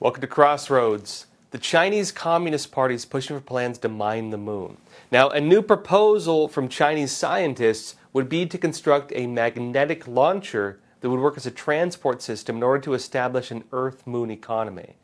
Welcome to Crossroads. The Chinese Communist Party is pushing for plans to mine the moon. Now, a new proposal from Chinese scientists would be to construct a magnetic launcher that would work as a transport system in order to establish an Earth-Moon economy.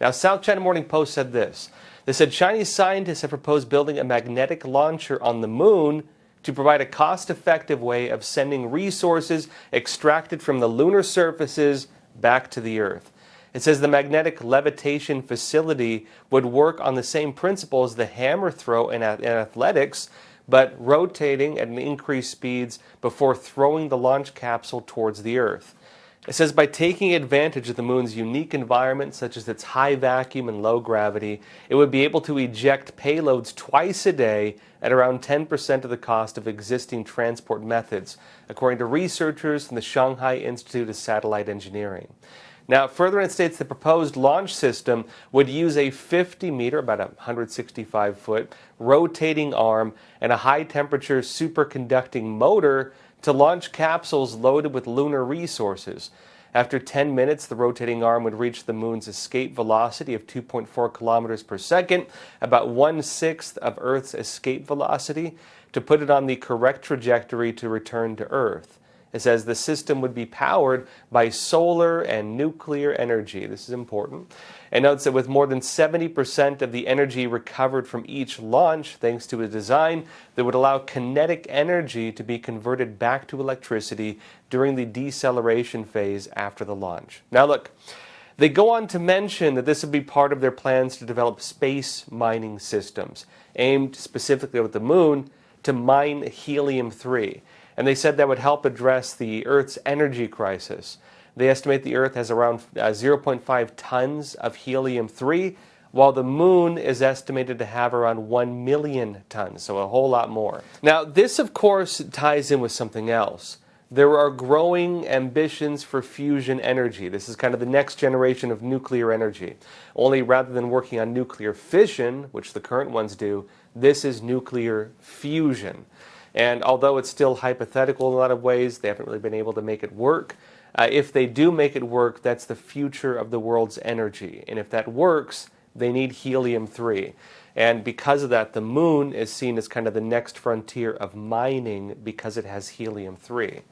Now, South China Morning Post said this. They said Chinese scientists have proposed building a magnetic launcher on the moon to provide a cost-effective way of sending resources extracted from the lunar surfaces back to the Earth. It says the magnetic levitation facility would work on the same principle as the hammer throw in athletics, but rotating at an increased speeds before throwing the launch capsule towards the Earth. It says by taking advantage of the moon's unique environment, such as its high vacuum and low gravity, it would be able to eject payloads twice a day at around 10% of the cost of existing transport methods, according to researchers from the Shanghai Institute of Satellite Engineering. Now, further, it states the proposed launch system would use a 50-meter, about a 165-foot, rotating arm and a high-temperature superconducting motor to launch capsules loaded with lunar resources. After 10 minutes, the rotating arm would reach the moon's escape velocity of 2.4 kilometers per second, about 1/6 of Earth's escape velocity, to put it on the correct trajectory to return to Earth. It says the system would be powered by solar and nuclear energy. This is important. And notes that with more than 70% of the energy recovered from each launch, thanks to a design that would allow kinetic energy to be converted back to electricity during the deceleration phase after the launch. Now look, they go on to mention that this would be part of their plans to develop space mining systems, aimed specifically at the moon to mine helium-3. And they said that would help address the Earth's energy crisis. They estimate the Earth has around 0.5 tons of helium-3, while the moon is estimated to have around 1 million tons, so a whole lot more. Now, this, of course, ties in with something else. There are growing ambitions for fusion energy. This is kind of the next generation of nuclear energy. Only rather than working on nuclear fission, which the current ones do, this is nuclear fusion. And although it's still hypothetical in a lot of ways, they haven't really been able to make it work. If they do make it work, that's the future of the world's energy. And if that works, they need helium-3. And because of that, the moon is seen as kind of the next frontier of mining because it has helium-3.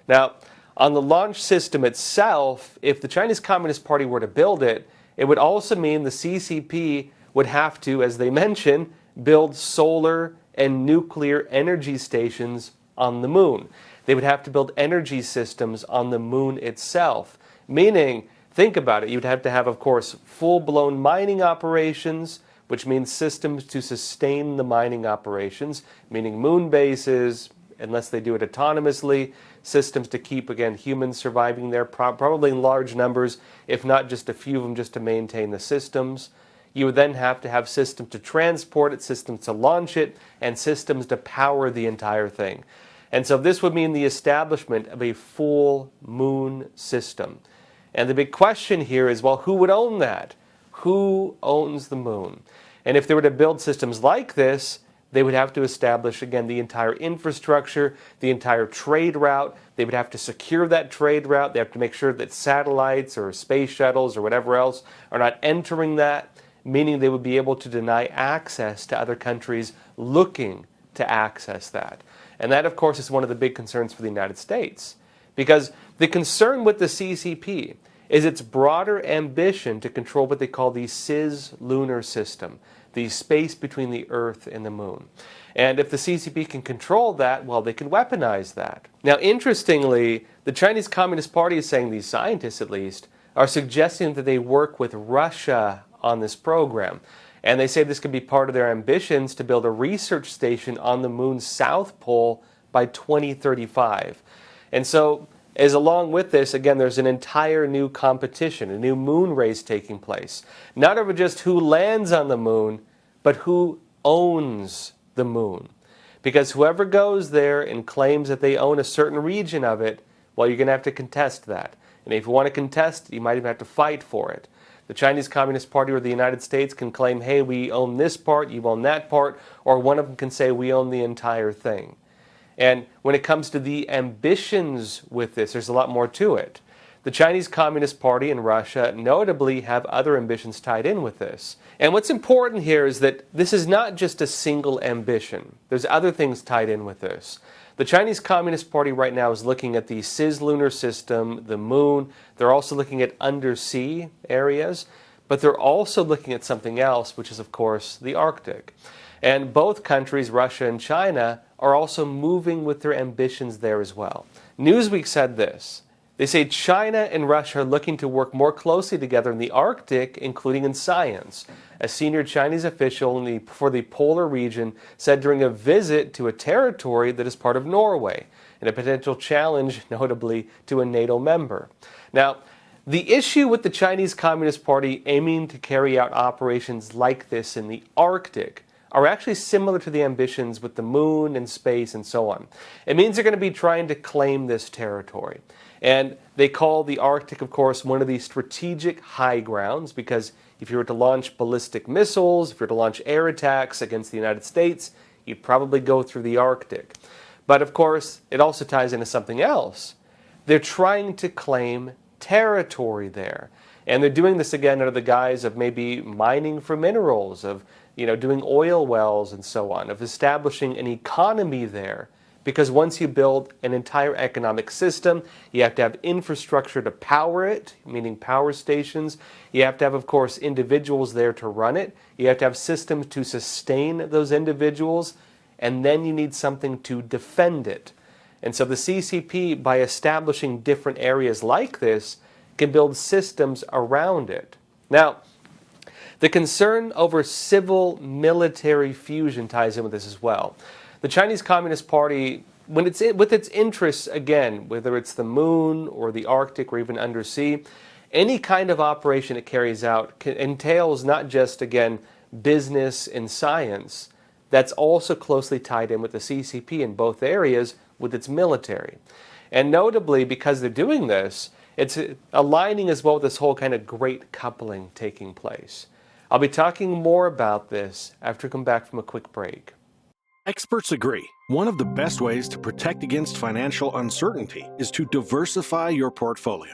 Now, on the launch system itself, if the Chinese Communist Party were to build it, it would also mean the CCP would have to, as they mention, build solar and nuclear energy stations on the moon. They would have to build energy systems on the moon itself. Meaning, think about it, you'd have to have, of course, full-blown mining operations, which means systems to sustain the mining operations, meaning moon bases, unless they do it autonomously, systems to keep, again, humans surviving there, probably in large numbers, if not just a few of them just to maintain the systems. You would then have to have systems to transport it, systems to launch it, and systems to power the entire thing. And so this would mean the establishment of a full moon system. And the big question here is, well, who would own that? Who owns the moon? And if they were to build systems like this, they would have to establish, again, the entire infrastructure, the entire trade route. They would have to secure that trade route. They have to make sure that satellites or space shuttles or whatever else are not entering that, meaning they would be able to deny access to other countries looking to access that. And that, of course, is one of the big concerns for the United States. Because the concern with the CCP is its broader ambition to control what they call the cislunar system, the space between the Earth and the moon. And if the CCP can control that, well, they can weaponize that. Now, interestingly, the Chinese Communist Party is saying, these scientists at least, are suggesting that they work with Russia on this program. And they say this could be part of their ambitions to build a research station on the moon's south pole by 2035. And so, as along with this, again, there's an entire new competition, a new moon race taking place. Not over just who lands on the moon, but who owns the moon. Because whoever goes there and claims that they own a certain region of it, well, you're going to have to contest that. And if you want to contest, you might even have to fight for it. The Chinese Communist Party or the United States can claim, hey, we own this part, you own that part, or one of them can say we own the entire thing. And when it comes to the ambitions with this, there's a lot more to it. The Chinese Communist Party and Russia notably have other ambitions tied in with this. And what's important here is that this is not just a single ambition. There's other things tied in with this. The Chinese Communist Party right now is looking at the cislunar system, the moon. They're also looking at undersea areas, but they're also looking at something else, which is, of course, the Arctic. And both countries, Russia and China, are also moving with their ambitions there as well. Newsweek said this. They say China and Russia are looking to work more closely together in the Arctic, including in science. A senior Chinese official for the polar region said during a visit to a territory that is part of Norway, and a potential challenge, notably, to a NATO member. Now, the issue with the Chinese Communist Party aiming to carry out operations like this in the Arctic are actually similar to the ambitions with the moon and space and so on. It means they're going to be trying to claim this territory. And they call the Arctic, of course, one of the strategic high grounds, because if you were to launch ballistic missiles, if you were to launch air attacks against the United States, you'd probably go through the Arctic. But of course, it also ties into something else. They're trying to claim territory there. And they're doing this again under the guise of maybe mining for minerals, of doing oil wells and so on, of establishing an economy there. Because once you build an entire economic system, you have to have infrastructure to power it, meaning power stations. You have to have, of course, individuals there to run it. You have to have systems to sustain those individuals. And then you need something to defend it. And so the CCP, by establishing different areas like this, can build systems around it. Now, the concern over civil-military fusion ties in with this as well. The Chinese Communist Party, with its interests, again, whether it's the moon or the Arctic or even undersea, any kind of operation it carries out entails not just, again, business and science. That's also closely tied in with the CCP in both areas with its military. And notably, because they're doing this, it's aligning as well with this whole kind of great coupling taking place. I'll be talking more about this after I come back from a quick break. Experts agree. One of the best ways to protect against financial uncertainty is to diversify your portfolio.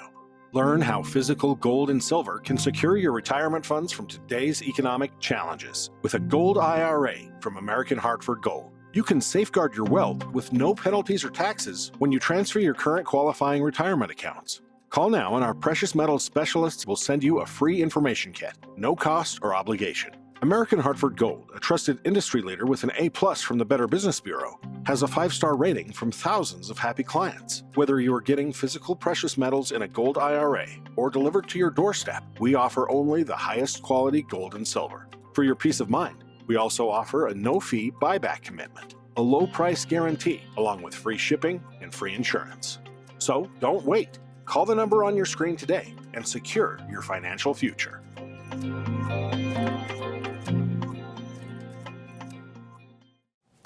Learn how physical gold and silver can secure your retirement funds from today's economic challenges with a gold IRA from American Hartford Gold. You can safeguard your wealth with no penalties or taxes when you transfer your current qualifying retirement accounts. Call now and our precious metals specialists will send you a free information kit, no cost or obligation. American Hartford Gold, a trusted industry leader with an A+ from the Better Business Bureau, has a 5-star rating from thousands of happy clients. Whether you are getting physical precious metals in a gold IRA or delivered to your doorstep, we offer only the highest quality gold and silver. For your peace of mind, we also offer a no-fee buyback commitment, a low-price guarantee, along with free shipping and free insurance. So don't wait. Call the number on your screen today and secure your financial future.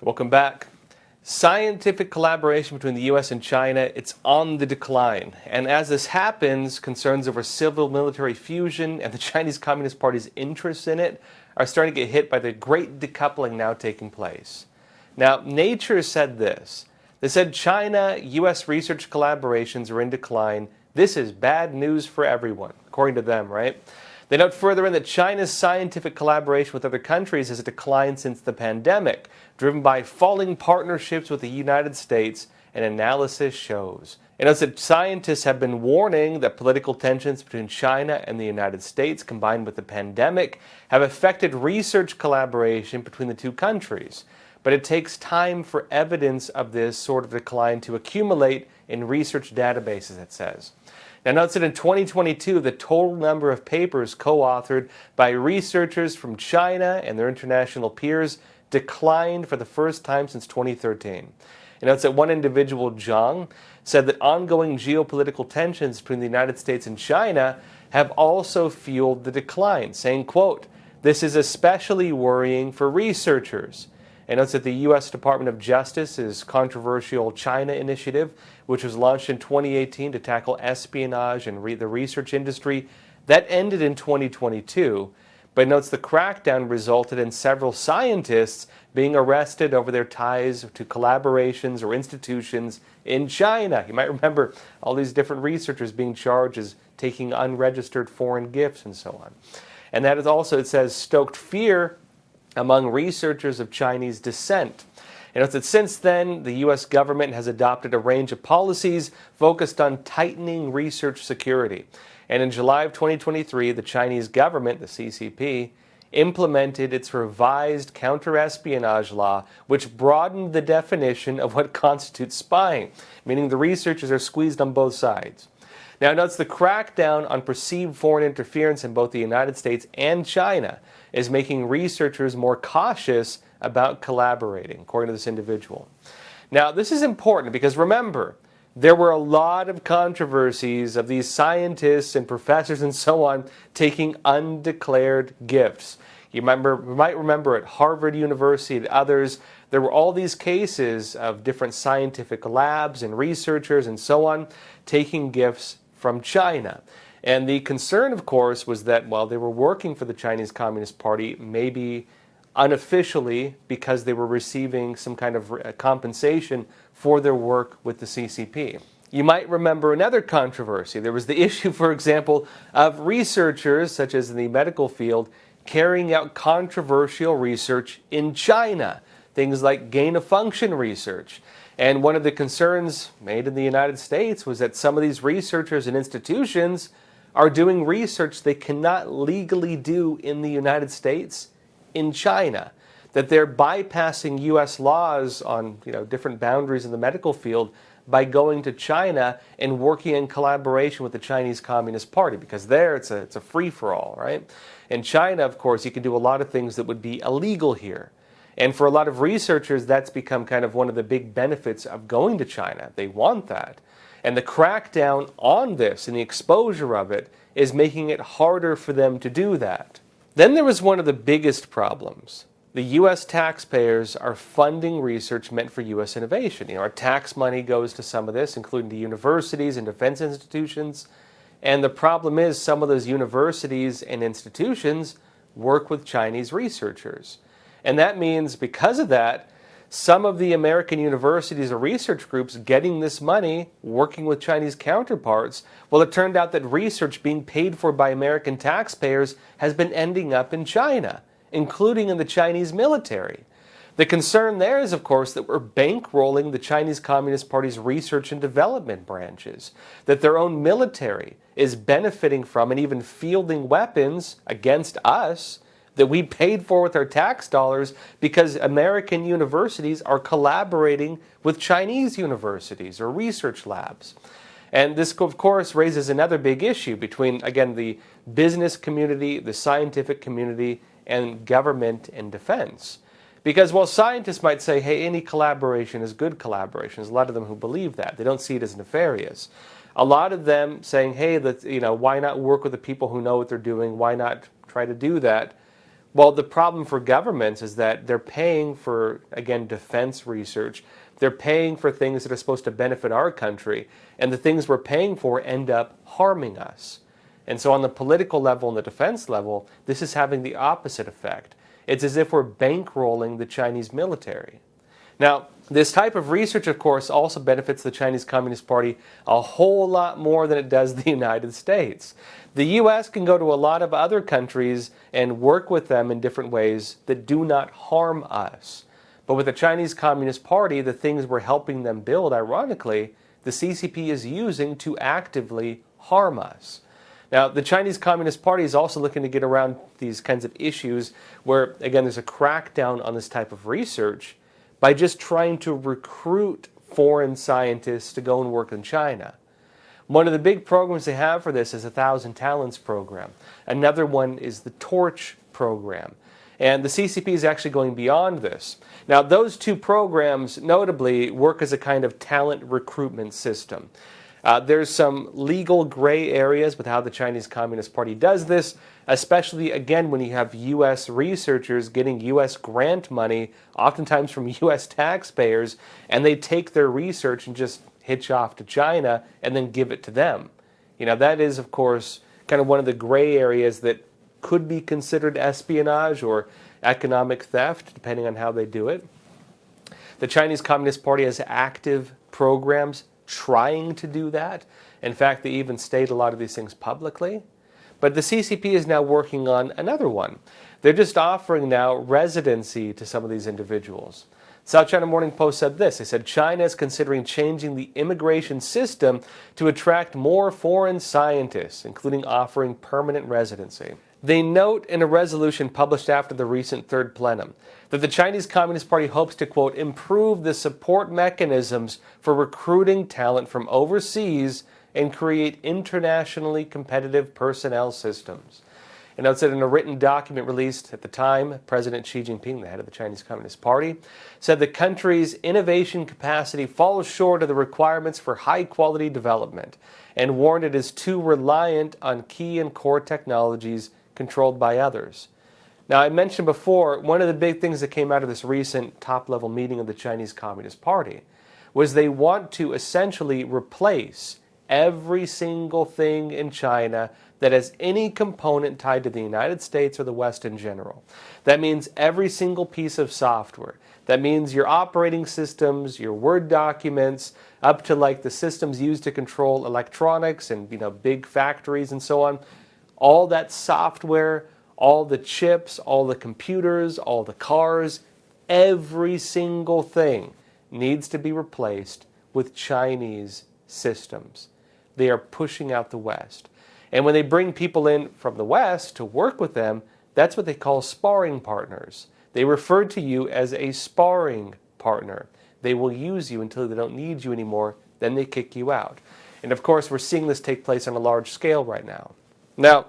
Welcome back. Scientific collaboration between the U.S. and China, it's on the decline. And as this happens, concerns over civil-military fusion and the Chinese Communist Party's interests in it are starting to get hit by the great decoupling now taking place. Now, Nature said this. They said China-U.S. research collaborations are in decline. This is bad news for everyone, according to them, right? They note further in that China's scientific collaboration with other countries has declined since the pandemic, driven by falling partnerships with the United States, an analysis shows. It notes that scientists have been warning that political tensions between China and the United States, combined with the pandemic, have affected research collaboration between the two countries. But it takes time for evidence of this sort of decline to accumulate in research databases, it says. Now, notes that in 2022, the total number of papers co-authored by researchers from China and their international peers declined for the first time since 2013. It notes that one individual, Zhang, said that ongoing geopolitical tensions between the United States and China have also fueled the decline, saying, quote, "This is especially worrying for researchers." It notes that the U.S. Department of Justice's controversial China initiative, which was launched in 2018 to tackle espionage and the research industry, that ended in 2022. But it notes the crackdown resulted in several scientists being arrested over their ties to collaborations or institutions in China. You might remember all these different researchers being charged as taking unregistered foreign gifts and so on. And that is also, it says, stoked fear among researchers of Chinese descent. And it's that since then, the U.S. government has adopted a range of policies focused on tightening research security. And in July of 2023, the Chinese government, the CCP, implemented its revised counter-espionage law, which broadened the definition of what constitutes spying, meaning the researchers are squeezed on both sides. Now, notice the crackdown on perceived foreign interference in both the United States and China is making researchers more cautious about collaborating, according to this individual. Now, this is important because remember, there were a lot of controversies of these scientists and professors and so on taking undeclared gifts. You might remember at Harvard University and others, there were all these cases of different scientific labs and researchers and so on taking gifts from China. And the concern, of course, was that while they were working for the Chinese Communist Party, maybe unofficially because they were receiving some kind of compensation for their work with the CCP. You might remember another controversy. There was the issue, for example, of researchers, such as in the medical field, carrying out controversial research in China, things like gain-of-function research. And one of the concerns made in the United States was that some of these researchers and institutions are doing research they cannot legally do in the United States in China, that they're bypassing U.S. laws on different boundaries in the medical field by going to China and working in collaboration with the Chinese Communist Party, because there it's a free-for-all, right? In China, of course, you can do a lot of things that would be illegal here. And for a lot of researchers, that's become kind of one of the big benefits of going to China. They want that. And the crackdown on this and the exposure of it is making it harder for them to do that. Then there was one of the biggest problems. The U.S. taxpayers are funding research meant for U.S. innovation. Our tax money goes to some of this, including to universities and defense institutions. And the problem is some of those universities and institutions work with Chinese researchers. And that means because of that, some of the American universities or research groups getting this money, working with Chinese counterparts, well, it turned out that research being paid for by American taxpayers has been ending up in China, including in the Chinese military. The concern there is, of course, that we're bankrolling the Chinese Communist Party's research and development branches, that their own military is benefiting from and even fielding weapons against us that we paid for with our tax dollars because American universities are collaborating with Chinese universities or research labs. And this, of course, raises another big issue between, again, the business community, the scientific community, and government and defense. Because while scientists might say, hey, any collaboration is good collaboration, there's a lot of them who believe that. They don't see it as nefarious. A lot of them saying, hey, why not work with the people who know what they're doing? Why not try to do that? Well, the problem for governments is that they're paying for, again, defense research. They're paying for things that are supposed to benefit our country, and the things we're paying for end up harming us. And so on the political level and the defense level, this is having the opposite effect. It's as if we're bankrolling the Chinese military. Now, this type of research, of course, also benefits the Chinese Communist Party a whole lot more than it does the United States. The U.S. can go to a lot of other countries and work with them in different ways that do not harm us. But with the Chinese Communist Party, the things we're helping them build, ironically, the CCP is using to actively harm us. Now, the Chinese Communist Party is also looking to get around these kinds of issues where, again, there's a crackdown on this type of research by just trying to recruit foreign scientists to go and work in China. One of the big programs they have for this is the 1,000 Talents program. Another one is the Torch program. And the CCP is actually going beyond this. Now, those two programs notably work as a kind of talent recruitment system. There's some legal gray areas with how the Chinese Communist Party does this, especially, again, when you have U.S. researchers getting U.S. grant money, oftentimes from U.S. taxpayers, and they take their research and just hitch off to China and then give it to them. That is, of course, kind of one of the gray areas that could be considered espionage or economic theft, depending on how they do it. The Chinese Communist Party has active programs trying to do that. In fact, they even state a lot of these things publicly. But the CCP is now working on another one. They're just offering now residency to some of these individuals. South China Morning Post said this. They said China is considering changing the immigration system to attract more foreign scientists, including offering permanent residency. They note in a resolution published after the recent third plenum that the Chinese Communist Party hopes to, quote, improve the support mechanisms for recruiting talent from overseas and create internationally competitive personnel systems. And it said in a written document released at the time, President Xi Jinping, the head of the Chinese Communist Party, said the country's innovation capacity falls short of the requirements for high-quality development and warned it is too reliant on key and core technologies controlled by others. Now, I mentioned before, one of the big things that came out of this recent top-level meeting of the Chinese Communist Party was they want to essentially replace every single thing in China that has any component tied to the United States or the West in general. That means every single piece of software. That means your operating systems, your Word documents, up to like the systems used to control electronics and big factories and so on. All that software, all the chips, all the computers, all the cars, every single thing needs to be replaced with Chinese systems. They are pushing out the West. And when they bring people in from the West to work with them, that's what they call sparring partners. They refer to you as a sparring partner. They will use you until they don't need you anymore, then they kick you out. And of course, we're seeing this take place on a large scale right now. Now,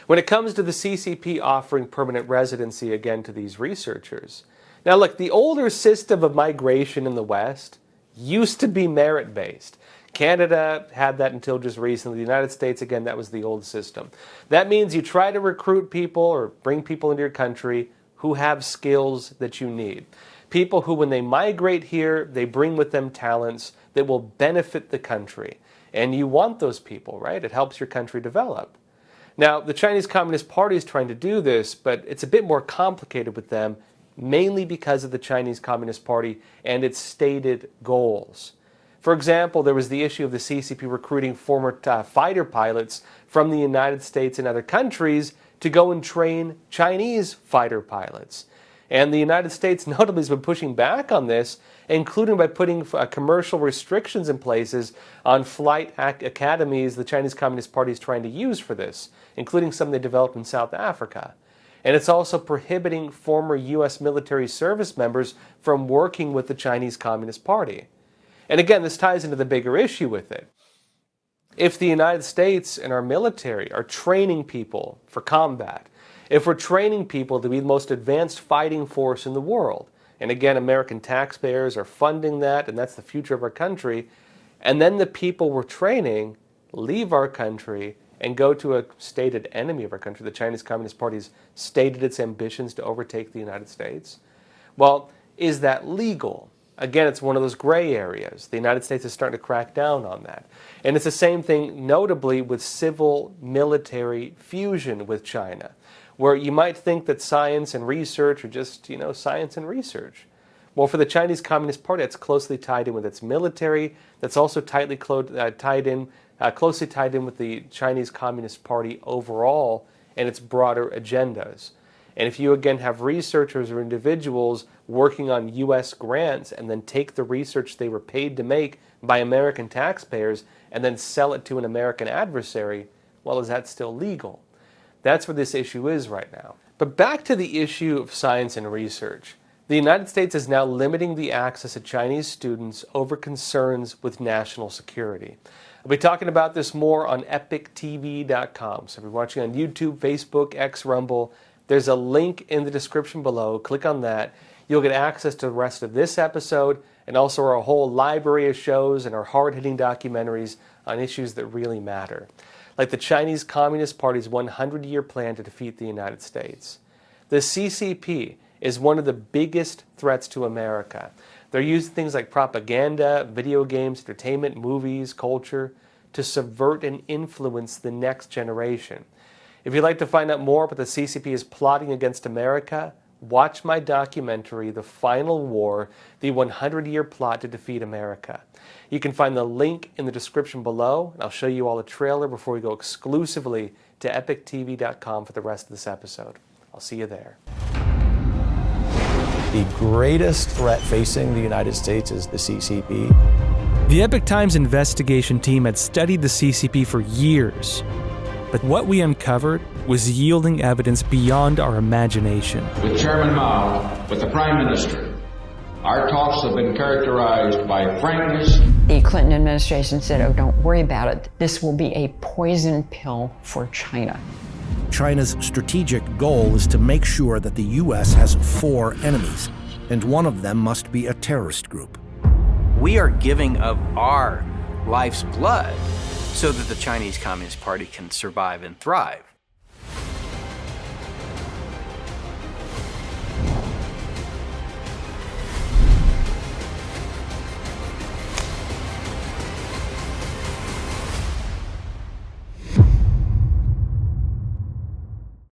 when it comes to the CCP offering permanent residency again to these researchers, now look, the older system of migration in the West used to be merit-based. Canada had that until just recently. The United States, again, that was the old system. That means you try to recruit people or bring people into your country who have skills that you need. People who, when they migrate here, they bring with them talents that will benefit the country. And you want those people, right? It helps your country develop. Now, the Chinese Communist Party is trying to do this, but it's a bit more complicated with them, mainly because of the Chinese Communist Party and its stated goals. For example, there was the issue of the CCP recruiting former fighter pilots from the United States and other countries to go and train Chinese fighter pilots. And the United States notably has been pushing back on this, including by putting commercial restrictions in places on flight academies the Chinese Communist Party is trying to use for this, including some they developed in South Africa. And it's also prohibiting former U.S. military service members from working with the Chinese Communist Party. And again, this ties into the bigger issue with it. If the United States and our military are training people for combat, if we're training people to be the most advanced fighting force in the world, and again, American taxpayers are funding that, and that's the future of our country, and then the people we're training leave our country and go to a stated enemy of our country, the Chinese Communist Party's stated its ambitions to overtake the United States, well, is that legal? Again, it's one of those gray areas. The United States is starting to crack down on that. And it's the same thing, notably, with civil-military fusion with China, where you might think that science and research are just, science and research. Well, for the Chinese Communist Party, it's closely tied in with its military. That's also closely tied in with the Chinese Communist Party overall and its broader agendas. And if you, again, have researchers or individuals working on U.S. grants and then take the research they were paid to make by American taxpayers and then sell it to an American adversary, well, is that still legal? That's where this issue is right now. But back to the issue of science and research. The United States is now limiting the access of Chinese students over concerns with national security. I'll be talking about this more on EpicTV.com. So if you're watching on YouTube, Facebook, X, Rumble, there's a link in the description below. Click on that. You'll get access to the rest of this episode and also our whole library of shows and our hard-hitting documentaries on issues that really matter, like the Chinese Communist Party's 100-year plan to defeat the United States. The CCP is one of the biggest threats to America. They're using things like propaganda, video games, entertainment, movies, culture to subvert and influence the next generation. If you'd like to find out more about the CCP is plotting against America, watch my documentary, The Final War, the 100-Year Plot to Defeat America. You can find the link in the description below, and I'll show you all a trailer before we go exclusively to epictv.com for the rest of this episode. I'll see you there. The greatest threat facing the United States is the CCP. The Epoch Times investigation team had studied the CCP for years, but what we uncovered was yielding evidence beyond our imagination. With Chairman Mao, with the Prime Minister, our talks have been characterized by frankness. The Clinton administration said, oh, don't worry about it. This will be a poison pill for China. China's strategic goal is to make sure that the U.S. has 4 enemies, and one of them must be a terrorist group. We are giving of our life's blood so that the Chinese Communist Party can survive and thrive.